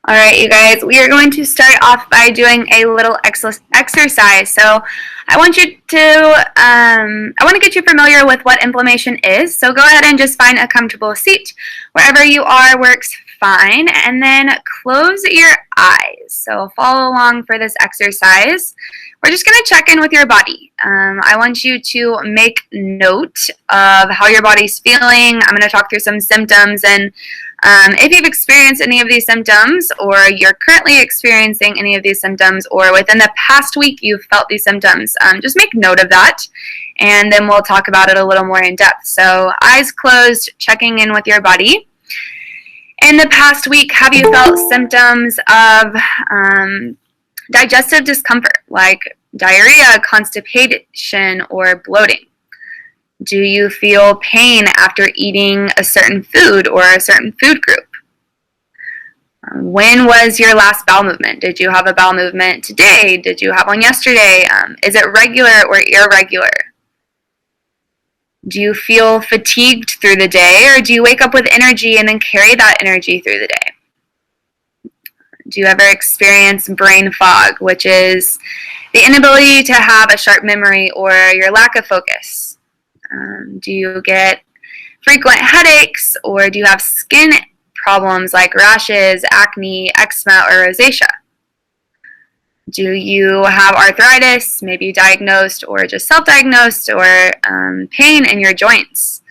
All right, you guys, we are going to start off by doing a little exercise. So I want you to, I want to get you familiar with what inflammation is. So go ahead and just find a comfortable seat. Wherever you are works fine. And then close your eyes. So follow along for this exercise. We're just going to check in with your body. I want you to make note of how your body's feeling. I'm going to talk through some symptoms, and if you've experienced any of these symptoms, or you're currently experiencing any of these symptoms, or within the past week you've felt these symptoms, just make note of that, and then we'll talk about it a little more in depth. So eyes closed, checking in with your body. In the past week, have you felt symptoms of digestive discomfort, like diarrhea, constipation, or bloating? Do you feel pain after eating a certain food or a certain food group? When was your last bowel movement? Did you have a bowel movement today? Did you have one yesterday? Is it regular or irregular? Do you feel fatigued through the day, or do you wake up with energy and then carry that energy through the day? Do you ever experience brain fog, which is the inability to have a sharp memory or your lack of focus? Do you get frequent headaches, or do you have skin problems like rashes, acne, eczema, or rosacea? Do you have arthritis, maybe diagnosed or just self-diagnosed, or pain in your joints?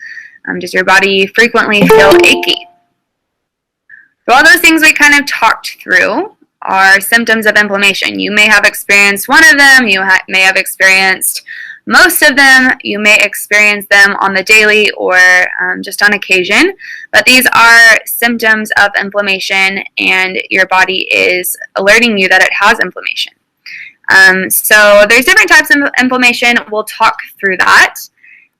Does your body frequently feel achy? So all those things we kind of talked through are symptoms of inflammation. You may have experienced one of them, you may have experienced most of them, you may experience them on the daily or just on occasion, but these are symptoms of inflammation, and your body is alerting you that it has inflammation. So there's different types of inflammation. We'll talk through that.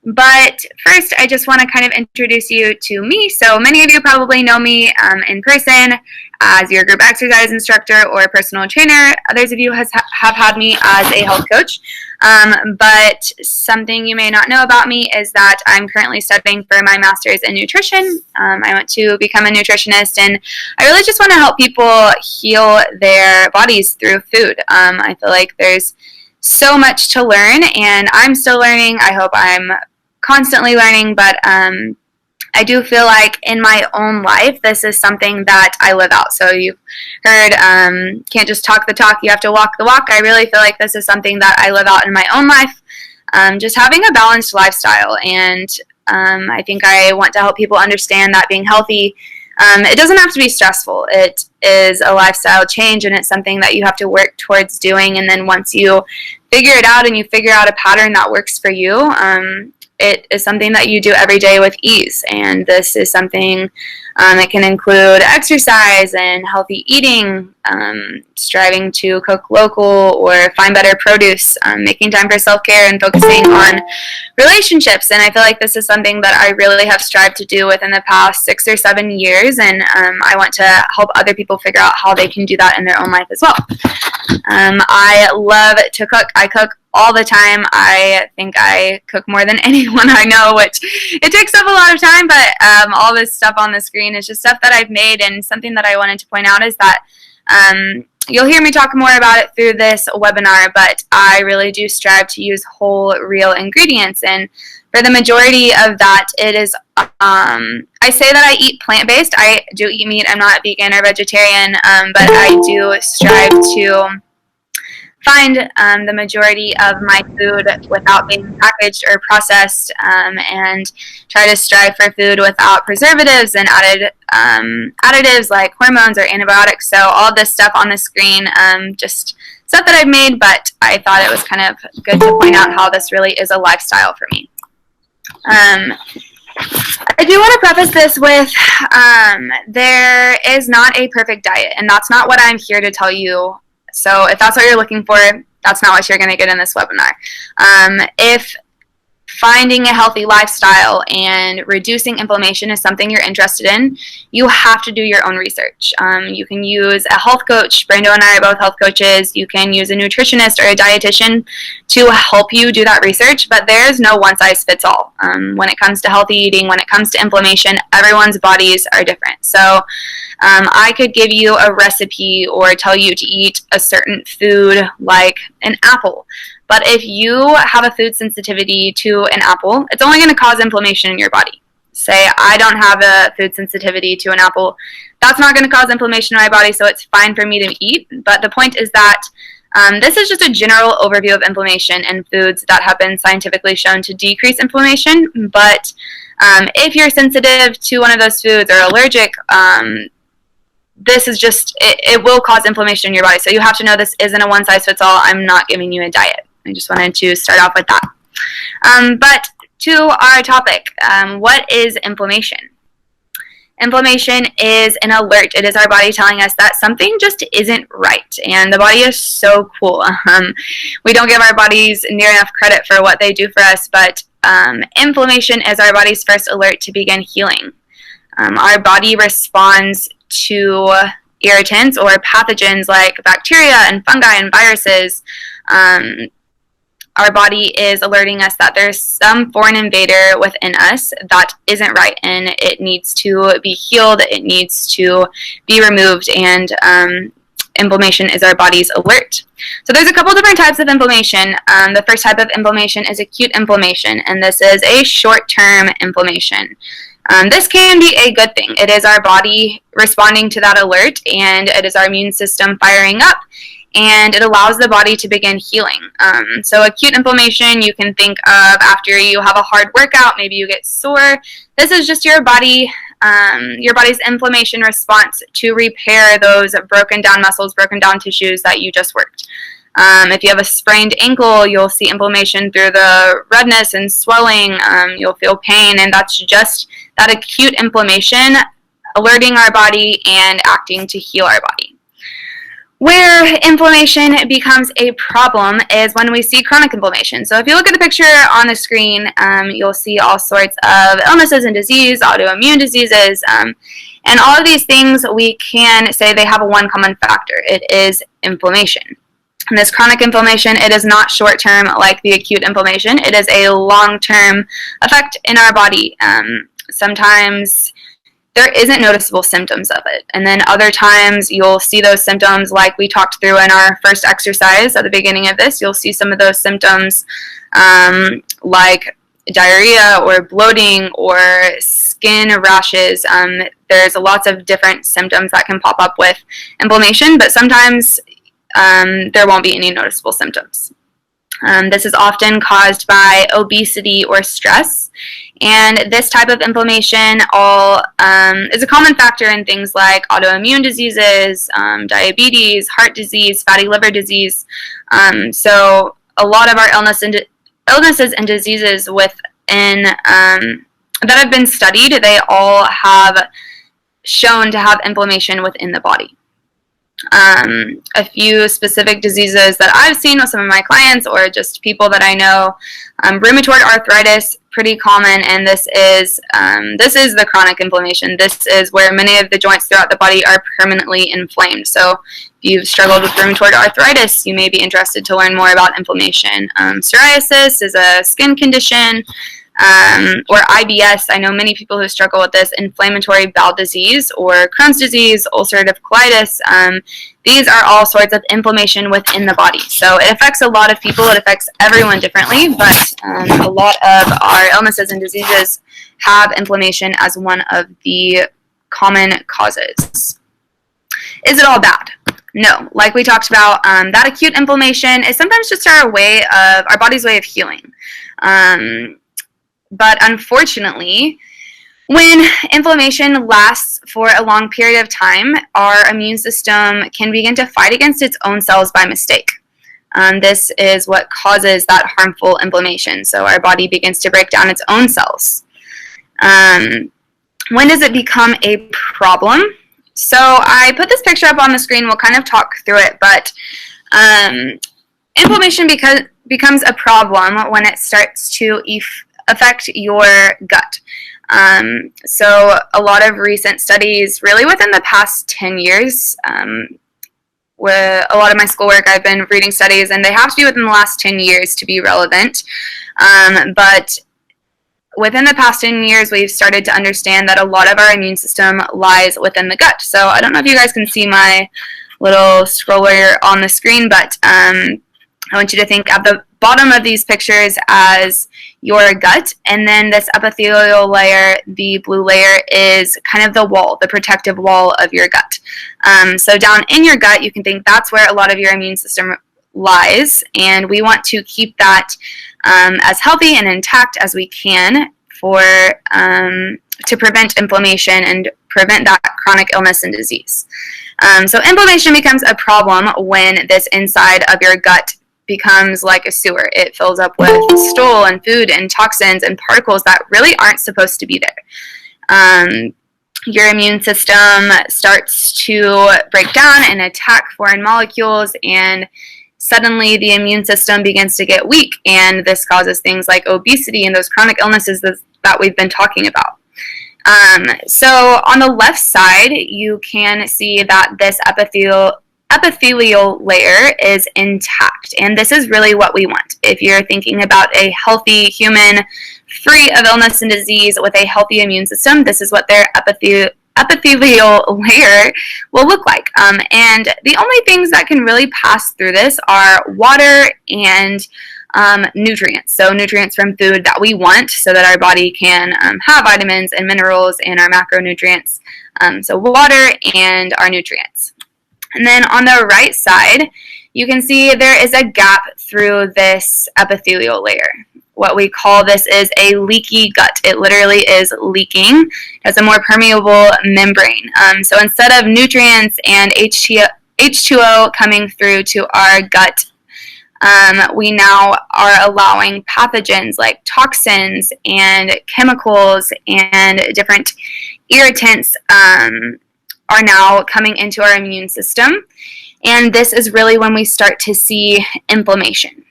But first, I just want to kind of introduce you to me. So many of you probably know me in person as your group exercise instructor or personal trainer. Others of you have had me as a health coach. But something you may not know about me is that I'm currently studying for my master's in nutrition. I want to become a nutritionist, and I really just want to help people heal their bodies through food. I feel like there's so much to learn, and I'm still learning. I hope I'm constantly learning, but I do feel like in my own life, this is something that I live out. So you've heard, can't just talk the talk, you have to walk the walk. I really feel like this is something that I live out in my own life, just having a balanced lifestyle. And I think I want to help people understand that being healthy, it doesn't have to be stressful. It is a lifestyle change, and it's something that you have to work towards doing. And then once you figure it out and you figure out a pattern that works for you, it is something that you do every day with ease. And this is something that can include exercise and healthy eating, striving to cook local or find better produce, making time for self-care, and focusing on relationships. And I feel like this is something that I really have strived to do within the past 6 or 7 years, and I want to help other people figure out how they can do that in their own life as well. I love to cook. I cook all the time. I think I cook more than anyone I know, which it takes up a lot of time, but all this stuff on the screen is just stuff that I've made. And something that I wanted to point out is that you'll hear me talk more about it through this webinar, but I really do strive to use whole, real ingredients. And for the majority of that, it is, I say that I eat plant-based. I do eat meat. I'm not vegan or vegetarian, but I do strive to find the majority of my food without being packaged or processed, and try to strive for food without preservatives and additives like hormones or antibiotics. So all this stuff on the screen, just stuff that I've made, but I thought it was kind of good to point out how this really is a lifestyle for me. I do want to preface this with there is not a perfect diet, and that's not what I'm here to tell you. So if that's what you're looking for, that's not what you're going to get in this webinar. If finding a healthy lifestyle and reducing inflammation is something you're interested in, you have to do your own research. You can use a health coach. Brando and I are both health coaches. You can use a nutritionist or a dietitian to help you do that research, but there's no one-size-fits-all. When it comes to healthy eating, when it comes to inflammation, everyone's bodies are different. So I could give you a recipe or tell you to eat a certain food like an apple. But if you have a food sensitivity to an apple, it's only going to cause inflammation in your body. Say, I don't have a food sensitivity to an apple. That's not going to cause inflammation in my body, so it's fine for me to eat. But the point is that this is just a general overview of inflammation and foods that have been scientifically shown to decrease inflammation. But if you're sensitive to one of those foods or allergic, this is just, it will cause inflammation in your body. So you have to know this isn't a one-size-fits-all. I'm not giving you a diet. I just wanted to start off with that. But to our topic, what is inflammation? Inflammation is an alert. It is our body telling us that something just isn't right. And the body is so cool. We don't give our bodies near enough credit for what they do for us, but inflammation is our body's first alert to begin healing. Our body responds to irritants or pathogens like bacteria and fungi and viruses. Our body is alerting us that there's some foreign invader within us that isn't right, and it needs to be healed, it needs to be removed, and inflammation is our body's alert. So there's a couple different types of inflammation. The first type of inflammation is acute inflammation, and this is a short-term inflammation. This can be a good thing. It is our body responding to that alert, and it is our immune system firing up, and it allows the body to begin healing. So acute inflammation you can think of after you have a hard workout, maybe you get sore. This is just your body's inflammation response to repair those broken down muscles, broken down tissues that you just worked. If you have a sprained ankle, you'll see inflammation through the redness and swelling. You'll feel pain, and that's just that acute inflammation alerting our body and acting to heal our body. Where inflammation becomes a problem is when we see chronic inflammation. So if you look at the picture on the screen, you'll see all sorts of illnesses and disease, autoimmune diseases, and all of these things we can say they have a one common factor. It is inflammation. And this chronic inflammation, it is not short-term like the acute inflammation. It is a long-term effect in our body. Sometimes there isn't noticeable symptoms of it. And then other times you'll see those symptoms like we talked through in our first exercise at the beginning of this. You'll see some of those symptoms like diarrhea or bloating or skin rashes. There's lots of different symptoms that can pop up with inflammation, but sometimes there won't be any noticeable symptoms. This is often caused by obesity or stress, and this type of inflammation is a common factor in things like autoimmune diseases, diabetes, heart disease, fatty liver disease. So a lot of our illnesses and diseases within that have been studied, they all have shown to have inflammation within the body. A few specific diseases that I've seen with some of my clients or just people that I know, rheumatoid arthritis, pretty common, and this is the chronic inflammation. This is where many of the joints throughout the body are permanently inflamed. So if you've struggled with rheumatoid arthritis, you may be interested to learn more about inflammation. Psoriasis is a skin condition. Or IBS, I know many people who struggle with this, inflammatory bowel disease or Crohn's disease, ulcerative colitis. These are all sorts of inflammation within the body. So it affects a lot of people. It affects everyone differently, but a lot of our illnesses and diseases have inflammation as one of the common causes. Is it all bad? No. Like we talked about, that acute inflammation is sometimes just our body's way of healing. But unfortunately, when inflammation lasts for a long period of time, our immune system can begin to fight against its own cells by mistake. This is what causes that harmful inflammation. So our body begins to break down its own cells. When does it become a problem? So I put this picture up on the screen. We'll kind of talk through it, but inflammation becomes a problem when it starts to affect your gut. So a lot of recent studies, really within the past 10 years, with a lot of my schoolwork, I've been reading studies, and they have to be within the last 10 years to be relevant. But within the past 10 years, we've started to understand that a lot of our immune system lies within the gut. So I don't know if you guys can see my little scroller on the screen, but I want you to think at the bottom of these pictures as your gut, and then this epithelial layer, the blue layer, is kind of the wall, the protective wall of your gut. So down in your gut, you can think that's where a lot of your immune system lies, and we want to keep that as healthy and intact as we can for to prevent inflammation and prevent that chronic illness and disease. So inflammation becomes a problem when this inside of your gut becomes like a sewer. It fills up with stool and food and toxins and particles that really aren't supposed to be there. Your immune system starts to break down and attack foreign molecules, and suddenly the immune system begins to get weak, and this causes things like obesity and those chronic illnesses that we've been talking about. So on the left side, you can see that this epithelial layer is intact, and this is really what we want. If you're thinking about a healthy human free of illness and disease with a healthy immune system, this is what their epithelial layer will look like. And the only things that can really pass through this are water and nutrients. So nutrients from food that we want so that our body can have vitamins and minerals and our macronutrients. So water and our nutrients. And then on the right side, you can see there is a gap through this epithelial layer. What we call this is a leaky gut. It literally is leaking. It has a more permeable membrane. So instead of nutrients and H2O coming through to our gut, we now are allowing pathogens like toxins and chemicals and different irritants are now coming into our immune system, and this is really when we start to see inflammation.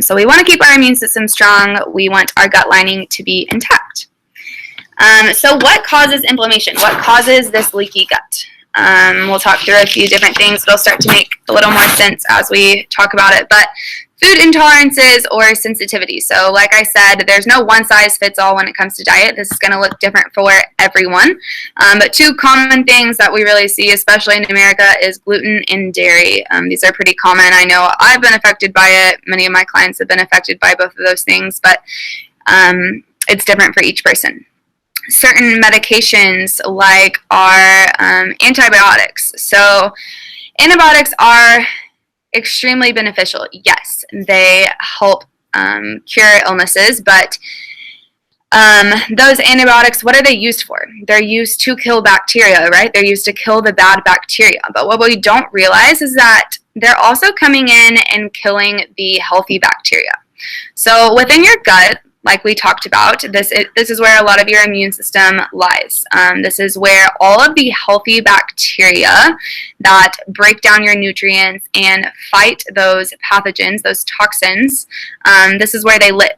So we want to keep our immune system strong. We want our gut lining to be intact. So what causes inflammation? What causes this leaky gut? We'll talk through a few different things. It'll start to make a little more sense as we talk about it. But food intolerances or sensitivity. So like I said, there's no one size fits all when it comes to diet. This is going to look different for everyone. But two common things that we really see, especially in America, is gluten and dairy. These are pretty common. I know I've been affected by it. Many of my clients have been affected by both of those things, but it's different for each person. Certain medications like are antibiotics. So antibiotics are extremely beneficial. Yes, they help cure illnesses, but those antibiotics, what are they used for? They're used to kill bacteria, right? They're used to kill the bad bacteria. But what we don't realize is that they're also coming in and killing the healthy bacteria. So within your gut, like we talked about, this is where a lot of your immune system lies. This is where all of the healthy bacteria that break down your nutrients and fight those pathogens, those toxins, this is where they live.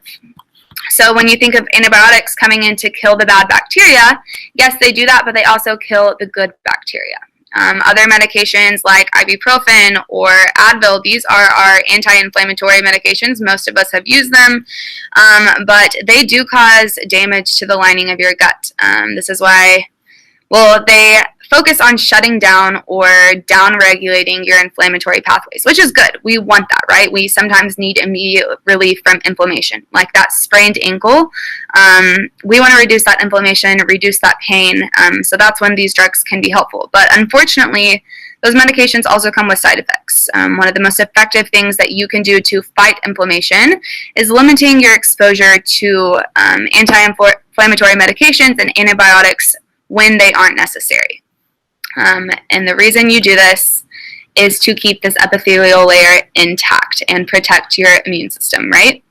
So when you think of antibiotics coming in to kill the bad bacteria, yes, they do that, but they also kill the good bacteria. Other medications like ibuprofen or Advil, these are our anti-inflammatory medications. Most of us have used them, but they do cause damage to the lining of your gut. This is why, well, they focus on shutting down or down-regulating your inflammatory pathways, which is good. We want that, right? We sometimes need immediate relief from inflammation, like that sprained ankle. We want to reduce that inflammation, reduce that pain, so that's when these drugs can be helpful. But unfortunately, those medications also come with side effects. One of the most effective things that you can do to fight inflammation is limiting your exposure to anti-inflammatory medications and antibiotics when they aren't necessary. And the reason you do this is to keep this epithelial layer intact and protect your immune system, right?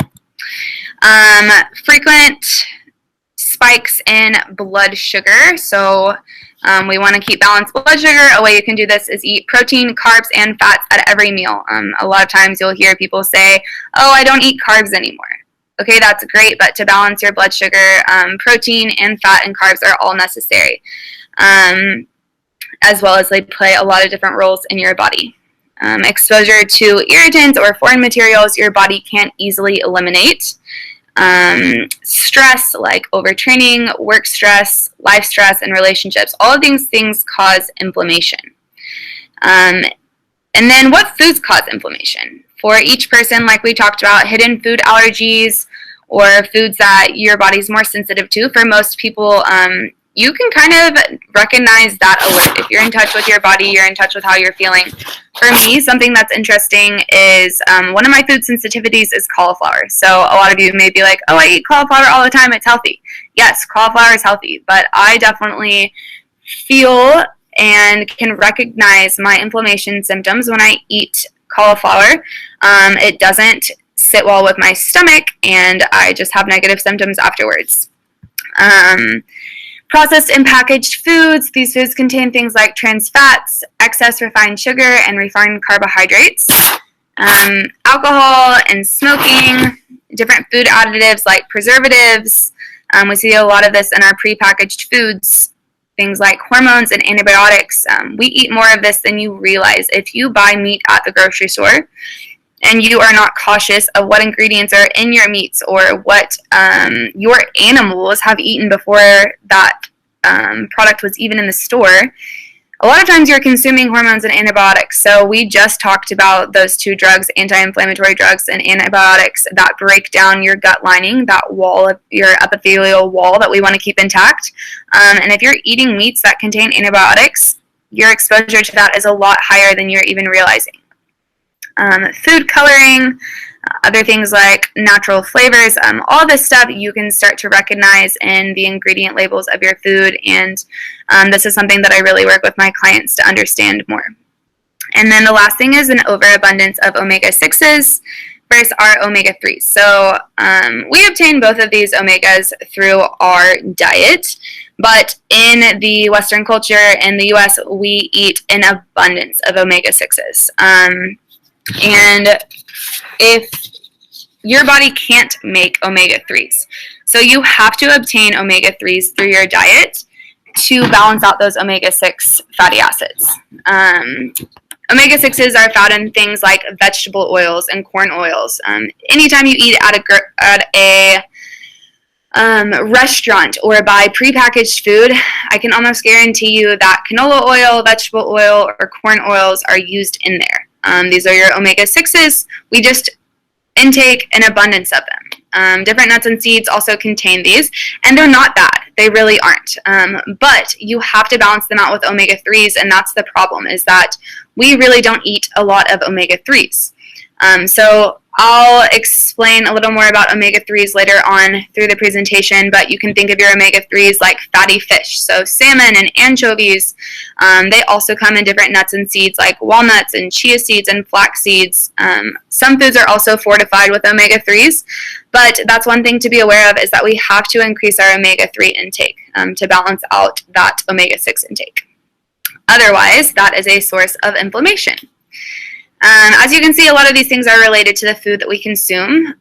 Frequent spikes in blood sugar. So we want to keep balanced blood sugar. A way you can do this is eat protein, carbs, and fats at every meal. A lot of times you'll hear people say, oh, I don't eat carbs anymore. Okay, that's great, but to balance your blood sugar, protein and fat and carbs are all necessary, as well as they play a lot of different roles in your body. Exposure to irritants or foreign materials your body can't easily eliminate. Stress like overtraining, work stress, life stress, and relationships, all of these things cause inflammation. And then what foods cause inflammation? For each person, like we talked about, hidden food allergies or foods that your body's more sensitive to. For most people, you can kind of recognize that alert. If you're in touch with your body, you're in touch with how you're feeling. For me, something that's interesting is one of my food sensitivities is cauliflower. So a lot of you may be like, oh, I eat cauliflower all the time, it's healthy. Yes, cauliflower is healthy, but I definitely feel and can recognize my inflammation symptoms when I eat cauliflower. It doesn't sit well with my stomach, and I just have negative symptoms afterwards. Processed and packaged foods. These foods contain things like trans fats, excess refined sugar, and refined carbohydrates. Alcohol and smoking, different food additives like preservatives. We see a lot of this in our prepackaged foods. Things like hormones and antibiotics. We eat more of this than you realize. If you buy meat at the grocery store and you are not cautious of what ingredients are in your meats or what your animals have eaten before that product was even in the store, a lot of times you're consuming hormones and antibiotics. So we just talked about those two drugs, anti-inflammatory drugs and antibiotics, that break down your gut lining, that wall of your epithelial wall that we want to keep intact. And if you're eating meats that contain antibiotics, your exposure to that is a lot higher than you're even realizing. Food coloring, other things like natural flavors, all this stuff you can start to recognize in the ingredient labels of your food, and this is something that I really work with my clients to understand more. And then the last thing is an overabundance of omega-6s versus our omega-3s. So we obtain both of these omegas through our diet, but in the Western culture, in the US, we eat an abundance of omega-6s. And if your body can't make omega-3s, so you have to obtain omega-3s through your diet to balance out those omega-6 fatty acids. Omega-6s are found in things like vegetable oils and corn oils. Anytime you eat at a restaurant or buy prepackaged food, I can almost guarantee you that canola oil, vegetable oil, or corn oils are used in there. These are your omega-6s. We just intake an abundance of them. Different nuts and seeds also contain these, and they're not bad. They really aren't. But you have to balance them out with omega-3s, and that's the problem, is that we really don't eat a lot of omega-3s. So I'll explain a little more about omega-3s later on through the presentation, but you can think of your omega-3s like fatty fish. So salmon and anchovies, they also come in different nuts and seeds like walnuts and chia seeds and flax seeds. Some foods are also fortified with omega-3s, but that's one thing to be aware of, is that we have to increase our omega-3 intake to balance out that omega-6 intake. Otherwise, that is a source of inflammation. As you can see, a lot of these things are related to the food that we consume.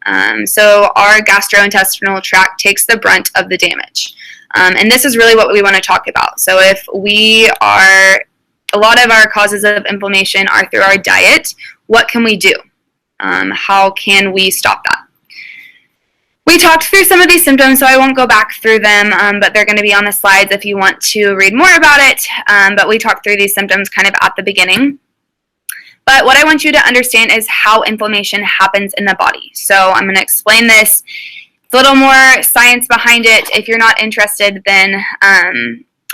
So our gastrointestinal tract takes the brunt of the damage. And this is really what we want to talk about. So if a lot of our causes of inflammation are through our diet, what can we do? How can we stop that? We talked through some of these symptoms, so I won't go back through them, but they're going to be on the slides if you want to read more about it. But we talked through these symptoms kind of at the beginning. But what I want you to understand is how inflammation happens in the body. So I'm going to explain this. It's a little more science behind it. If you're not interested, then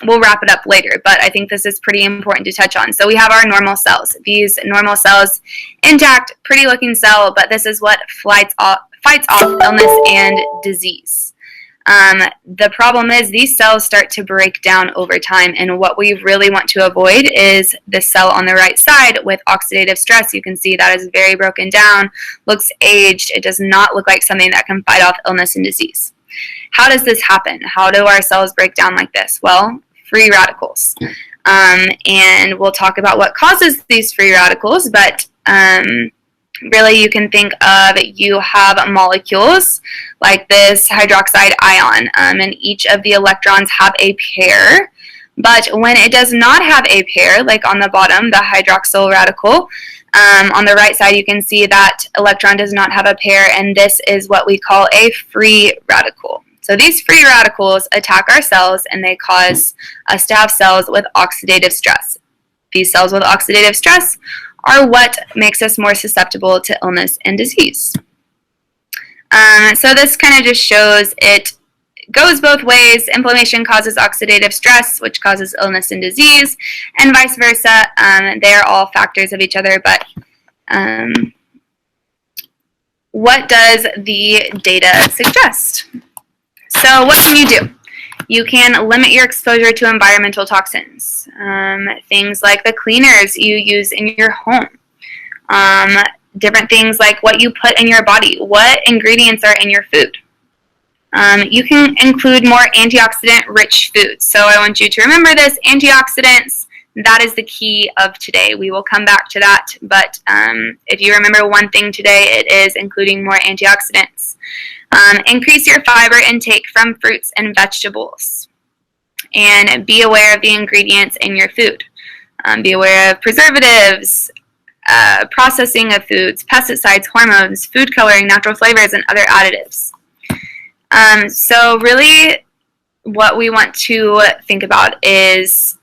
we'll wrap it up later. But I think this is pretty important to touch on. So we have our normal cells. These normal cells, intact, pretty looking cell, but this is what fights off illness and disease. The problem is these cells start to break down over time, and what we really want to avoid is the cell on the right side with oxidative stress. You can see that is very broken down, looks aged. It does not look like something that can fight off illness and disease. How does this happen? How do our cells break down like this? Well, free radicals. And we'll talk about what causes these free radicals, but Really, you can think of you have molecules like this hydroxide ion, and each of the electrons have a pair. But when it does not have a pair, like on the bottom, the hydroxyl radical, on the right side, you can see that electron does not have a pair, and this is what we call a free radical. So these free radicals attack our cells, and they cause us to have cells with oxidative stress. These cells with oxidative stress are what makes us more susceptible to illness and disease. So this kind of just shows it goes both ways. Inflammation causes oxidative stress, which causes illness and disease, and vice versa. They're all factors of each other, but what does the data suggest? So what can you do? You can limit your exposure to environmental toxins, things like the cleaners you use in your home, different things like what you put in your body, what ingredients are in your food. You can include more antioxidant-rich foods. So I want you to remember this, antioxidants, that is the key of today. We will come back to that, but if you remember one thing today, it is including more antioxidants. Increase your fiber intake from fruits and vegetables, and be aware of the ingredients in your food. Be aware of preservatives, processing of foods, pesticides, hormones, food coloring, natural flavors, and other additives. So really what we want to think about is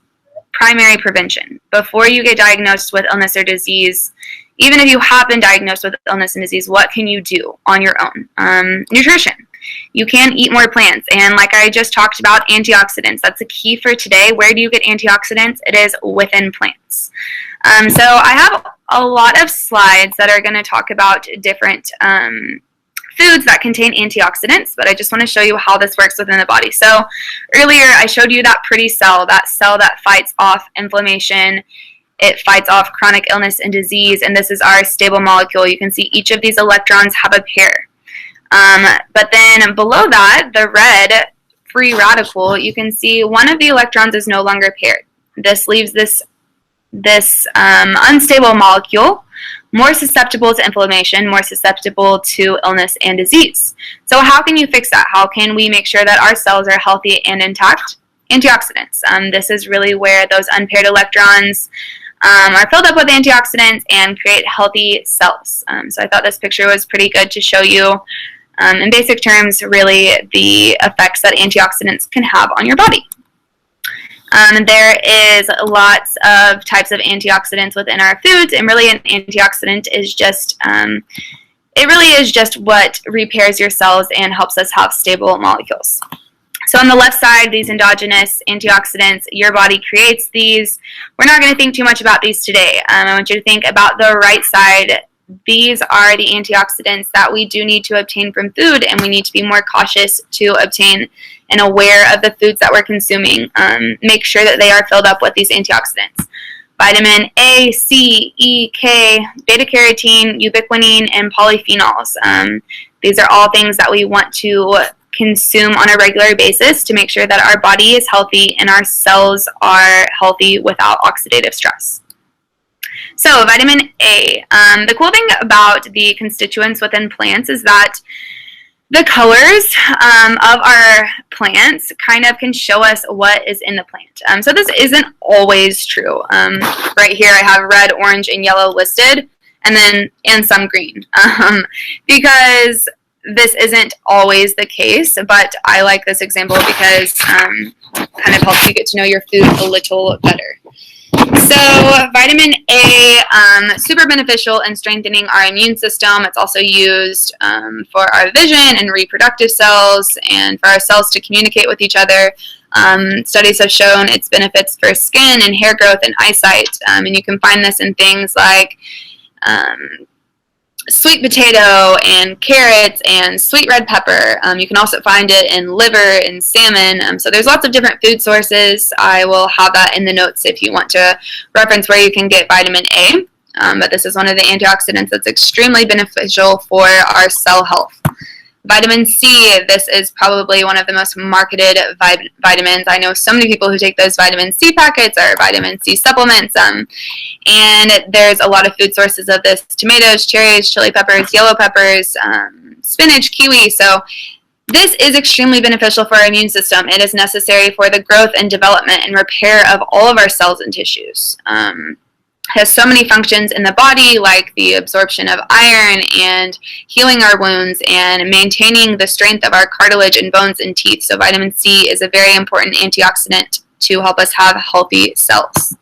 primary prevention. Before you get diagnosed with illness or disease, even if you have been diagnosed with illness and disease, what can you do on your own? Nutrition. You can eat more plants, and like I just talked about, antioxidants. That's the key for today. Where do you get antioxidants? It is within plants. So I have a lot of slides that are going to talk about different foods that contain antioxidants, but I just want to show you how this works within the body. So earlier I showed you that pretty cell that fights off inflammation. It fights off chronic illness and disease, and this is our stable molecule. You can see each of these electrons have a pair. But then below that, the red free radical, you can see one of the electrons is no longer paired. This leaves this unstable molecule more susceptible to inflammation, more susceptible to illness and disease. So how can you fix that? How can we make sure that our cells are healthy and intact? Antioxidants. This is really where those unpaired electrons are filled up with antioxidants and create healthy cells. So I thought this picture was pretty good to show you, in basic terms, really the effects that antioxidants can have on your body. There is lots of types of antioxidants within our foods, and really an antioxidant is just, it really is just what repairs your cells and helps us have stable molecules. So on the left side, these endogenous antioxidants, your body creates these. We're not going to think too much about these today. I want you to think about the right side. These are the antioxidants that we do need to obtain from food, and we need to be more cautious to obtain and aware of the foods that we're consuming. Make sure that they are filled up with these antioxidants. Vitamin A, C, E, K, beta-carotene, ubiquinone, and polyphenols. These are all things that we want to consume on a regular basis to make sure that our body is healthy and our cells are healthy without oxidative stress. So vitamin A, the cool thing about the constituents within plants is that the colors of our plants kind of can show us what is in the plant. So this isn't always true. Right here I have red, orange, and yellow listed, and some green, because this isn't always the case, but I like this example because kind of helps you get to know your food a little better. So vitamin A, super beneficial in strengthening our immune system. It's also used for our vision and reproductive cells, and for our cells to communicate with each other. Studies have shown its benefits for skin and hair growth and eyesight, and you can find this in things like sweet potato and carrots and sweet red pepper. You can also find it in liver and salmon. So there's lots of different food sources. I will have that in the notes if you want to reference where you can get vitamin A. But this is one of the antioxidants that's extremely beneficial for our cell health. Vitamin C, this is probably one of the most marketed vitamins. I know so many people who take those vitamin C packets or vitamin C supplements, and there's a lot of food sources of this: tomatoes, cherries, chili peppers, yellow peppers, spinach, kiwi. So this is extremely beneficial for our immune system. It is necessary for the growth and development and repair of all of our cells and tissues. Has so many functions in the body, like the absorption of iron and healing our wounds and maintaining the strength of our cartilage and bones and teeth. So vitamin C is a very important antioxidant to help us have healthy cells.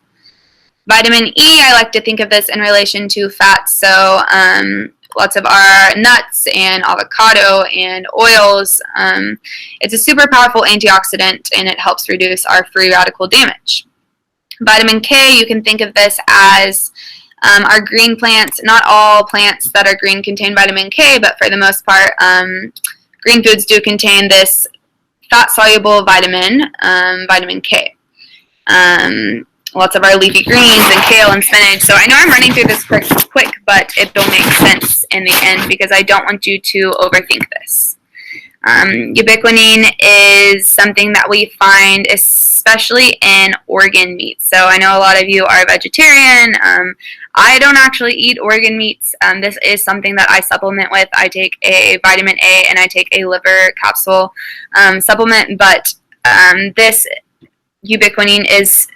Vitamin E, I like to think of this in relation to fats. So lots of our nuts and avocado and oils. It's a super powerful antioxidant, and it helps reduce our free radical damage. Vitamin K, you can think of this as our green plants. Not all plants that are green contain vitamin K, but for the most part, green foods do contain this fat-soluble vitamin, vitamin K. Lots of our leafy greens and kale and spinach. So I know I'm running through this quick, but it'll make sense in the end because I don't want you to overthink this. Ubiquinine is something that we find especially in organ meats. So I know a lot of you are vegetarian. I don't actually eat organ meats. This is something that I supplement with. I take a vitamin A and I take a liver capsule supplement, but this ubiquinine is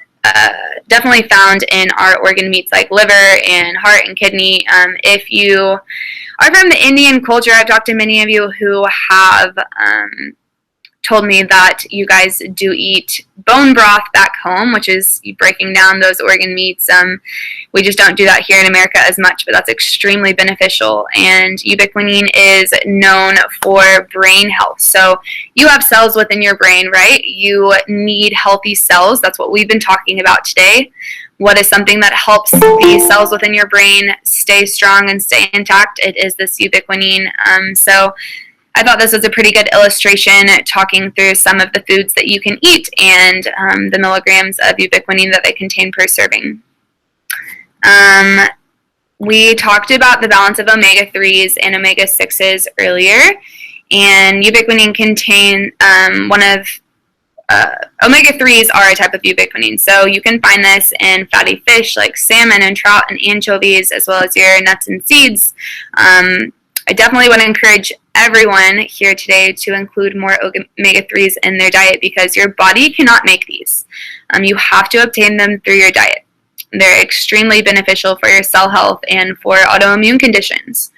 definitely found in our organ meats like liver and heart and kidney. If you are from the Indian culture, I've talked to many of you who have told me that you guys do eat bone broth back home, which is breaking down those organ meats. We just don't do that here in America as much, but that's extremely beneficial. And ubiquinine is known for brain health. So you have cells within your brain, right? You need healthy cells. That's what we've been talking about today. What is something that helps these cells within your brain stay strong and stay intact? It is this ubiquinine. So I thought this was a pretty good illustration talking through some of the foods that you can eat and the milligrams of ubiquinine that they contain per serving. We talked about the balance of omega-3s and omega-6s earlier, and ubiquinine contain omega-3s are a type of ubiquinine. So you can find this in fatty fish like salmon and trout and anchovies, as well as your nuts and seeds. I definitely want to encourage everyone here today to include more omega-3s in their diet because your body cannot make these. You have to obtain them through your diet. They're extremely beneficial for your cell health and for autoimmune conditions.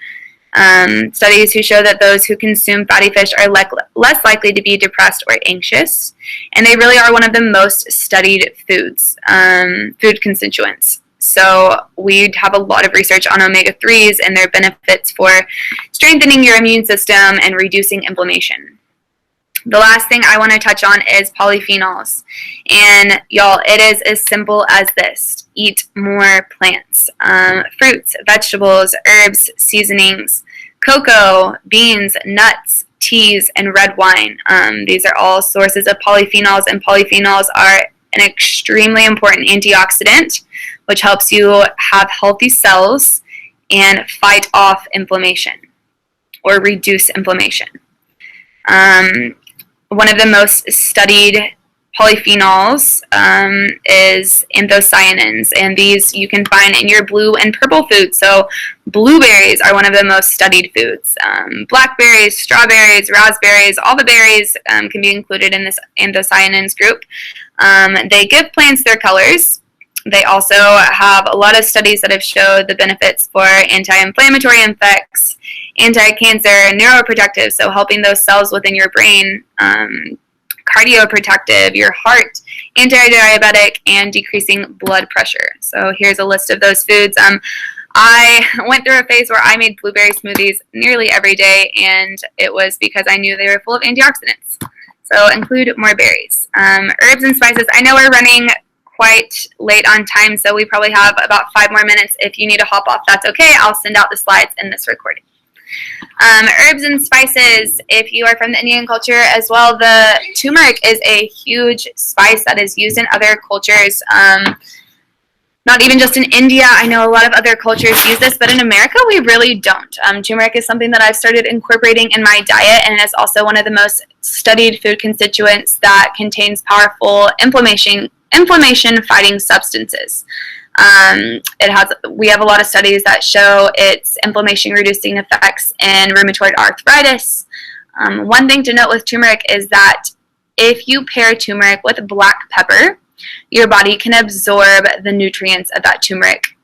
Studies who show that those who consume fatty fish are less likely to be depressed or anxious, and they really are one of the most studied foods, food constituents. So we have a lot of research on omega-3s and their benefits for strengthening your immune system and reducing inflammation. The last thing I want to touch on is polyphenols. And y'all, it is as simple as this. Eat more plants, fruits, vegetables, herbs, seasonings, cocoa, beans, nuts, teas, and red wine. These are all sources of polyphenols, and polyphenols are an extremely important antioxidant, which helps you have healthy cells and fight off inflammation or reduce inflammation. One of the most studied polyphenols is anthocyanins, and these you can find in your blue and purple foods. So blueberries are one of the most studied foods. Blackberries, strawberries, raspberries, all the berries can be included in this anthocyanins group. They give plants their colors. They also have a lot of studies that have showed the benefits for anti-inflammatory effects, anti-cancer, neuroprotective, so helping those cells within your brain, cardioprotective, your heart, anti-diabetic, and decreasing blood pressure. So here's a list of those foods. I went through a phase where I made blueberry smoothies nearly every day, and it was because I knew they were full of antioxidants. So include more berries. Herbs and spices. I know we're running quite late on time, so we probably have about 5 more minutes. If you need to hop off, that's okay. I'll send out the slides in this recording. Herbs and spices, if you are from the Indian culture as well, the turmeric is a huge spice that is used in other cultures. not even just in India. I know a lot of other cultures use this, but in America, we really don't. Turmeric is something that I've started incorporating in my diet, and it's also one of the most studied food constituents that contains powerful inflammation-fighting substances. We have a lot of studies that show its inflammation-reducing effects in rheumatoid arthritis. One thing to note with turmeric is that if you pair turmeric with black pepper, your body can absorb the nutrients of that turmeric.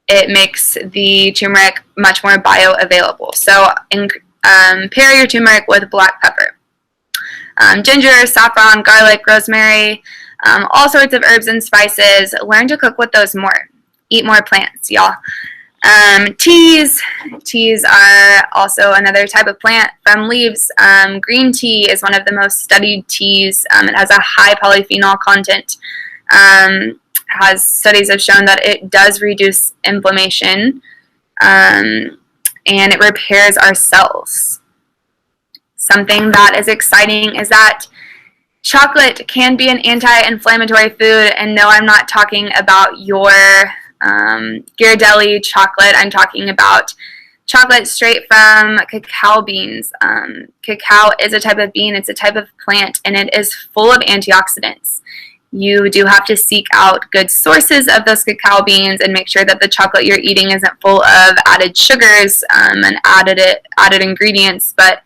It makes the turmeric much more bioavailable. So pair your turmeric with black pepper. Ginger, saffron, garlic, rosemary, all sorts of herbs and spices. Learn to cook with those more. Eat more plants, y'all. Teas are also another type of plant from leaves. Green tea is one of the most studied teas. It has a high polyphenol content. Studies have shown that it does reduce inflammation, and it repairs our cells. Something that is exciting is that chocolate can be an anti-inflammatory food, and no, I'm not talking about your Ghirardelli chocolate. I'm talking about chocolate straight from cacao beans. Cacao is a type of bean, it's a type of plant, and it is full of antioxidants. You do have to seek out good sources of those cacao beans and make sure that the chocolate you're eating isn't full of added sugars and added ingredients. But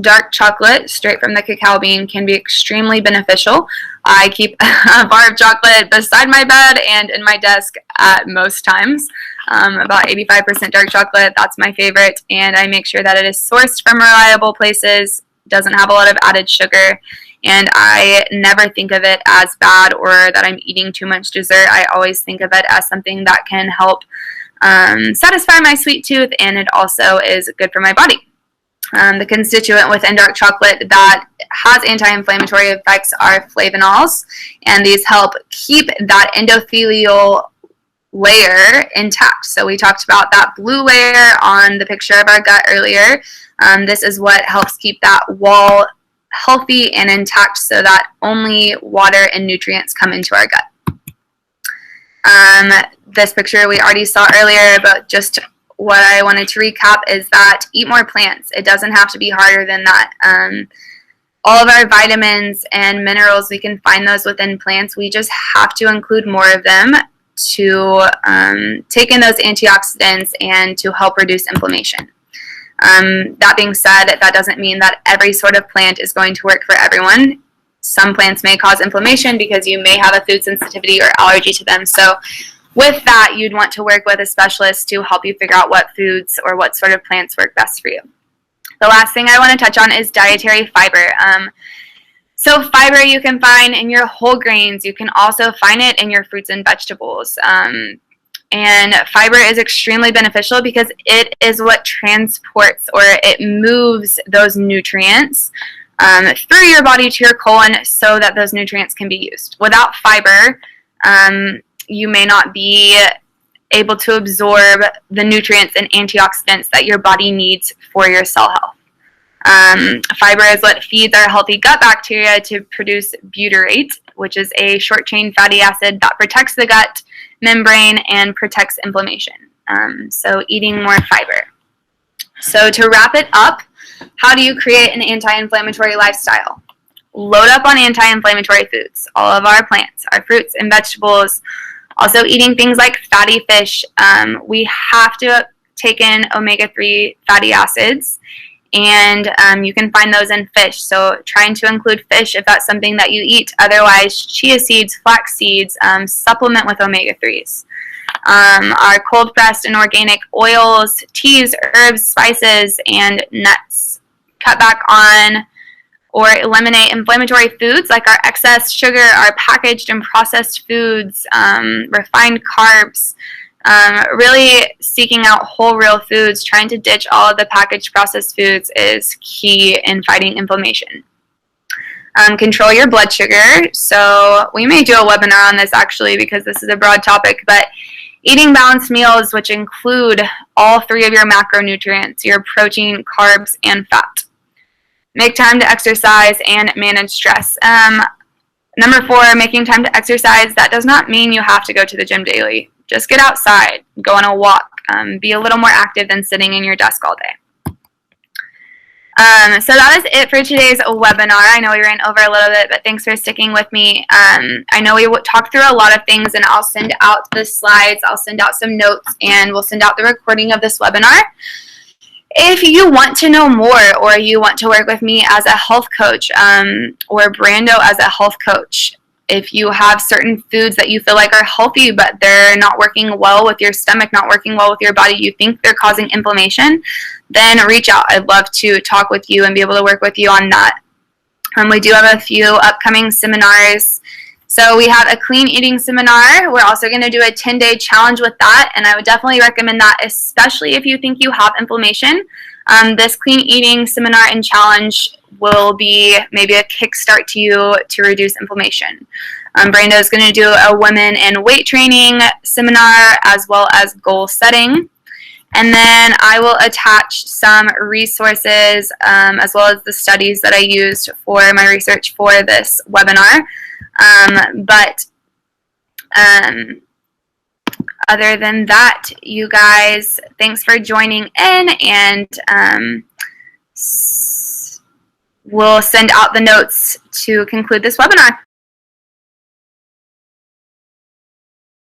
dark chocolate straight from the cacao bean can be extremely beneficial. I keep a bar of chocolate beside my bed and in my desk at most times. About 85% dark chocolate, that's my favorite, and I make sure that it is sourced from reliable places, doesn't have a lot of added sugar, and I never think of it as bad or that I'm eating too much dessert. I always think of it as something that can help satisfy my sweet tooth, and it also is good for my body. The constituent within dark chocolate that has anti-inflammatory effects are flavonols, and these help keep that endothelial layer intact. So we talked about that blue layer on the picture of our gut earlier. This is what helps keep that wall healthy and intact so that only water and nutrients come into our gut. This picture we already saw earlier, but just what I wanted to recap is that eat more plants. It doesn't have to be harder than that. All of our vitamins and minerals, we can find those within plants. We just have to include more of them to take in those antioxidants and to help reduce inflammation. That being said, that doesn't mean that every sort of plant is going to work for everyone. Some plants may cause inflammation because you may have a food sensitivity or allergy to them. So with that, you'd want to work with a specialist to help you figure out what foods or what sort of plants work best for you. The last thing I want to touch on is dietary fiber. So fiber you can find in your whole grains. You can also find it in your fruits and vegetables. And fiber is extremely beneficial because it is what transports or it moves those nutrients through your body to your colon so that those nutrients can be used. Without fiber, you may not be able to absorb the nutrients and antioxidants that your body needs for your cell health. Fiber is what feeds our healthy gut bacteria to produce butyrate, which is a short-chain fatty acid that protects the gut membrane and protects inflammation. So eating more fiber. So to wrap it up, how do you create an anti-inflammatory lifestyle? Load up on anti-inflammatory foods, all of our plants, our fruits and vegetables. Also eating things like fatty fish. We have to take in omega-3 fatty acids, and you can find those in fish. So trying to include fish if that's something that you eat. Otherwise, chia seeds, flax seeds, supplement with omega-3s. Our cold-pressed and organic oils, teas, herbs, spices, and nuts. Cut back on or eliminate inflammatory foods like our excess sugar, our packaged and processed foods, refined carbs. Really seeking out whole real foods, trying to ditch all of the packaged processed foods is key in fighting inflammation. Control your blood sugar. So we may do a webinar on this actually because this is a broad topic, but eating balanced meals which include all three of your macronutrients, your protein, carbs, and fat. Make time to exercise and manage stress. Number 4, making time to exercise. That does not mean you have to go to the gym daily. Just get outside, go on a walk, be a little more active than sitting in your desk all day. So that is it for today's webinar. I know we ran over a little bit, but thanks for sticking with me. I know we talked through a lot of things, and I'll send out the slides, I'll send out some notes, and we'll send out the recording of this webinar. If you want to know more, or you want to work with me as a health coach, or Brando as a health coach, if you have certain foods that you feel like are healthy but they're not working well with your stomach, not working well with your body, you think they're causing inflammation, then reach out. I'd love to talk with you and be able to work with you on that. We do have a few upcoming seminars. So we have a clean eating seminar. We're also going to do a 10-day challenge with that, and I would definitely recommend that, especially if you think you have inflammation. This clean eating seminar and challenge will be maybe a kickstart to you to reduce inflammation. Brando is going to do a women in weight training seminar as well as goal setting. And then I will attach some resources as well as the studies that I used for my research for this webinar. Other than that, you guys, thanks for joining in, and we'll send out the notes to conclude this webinar.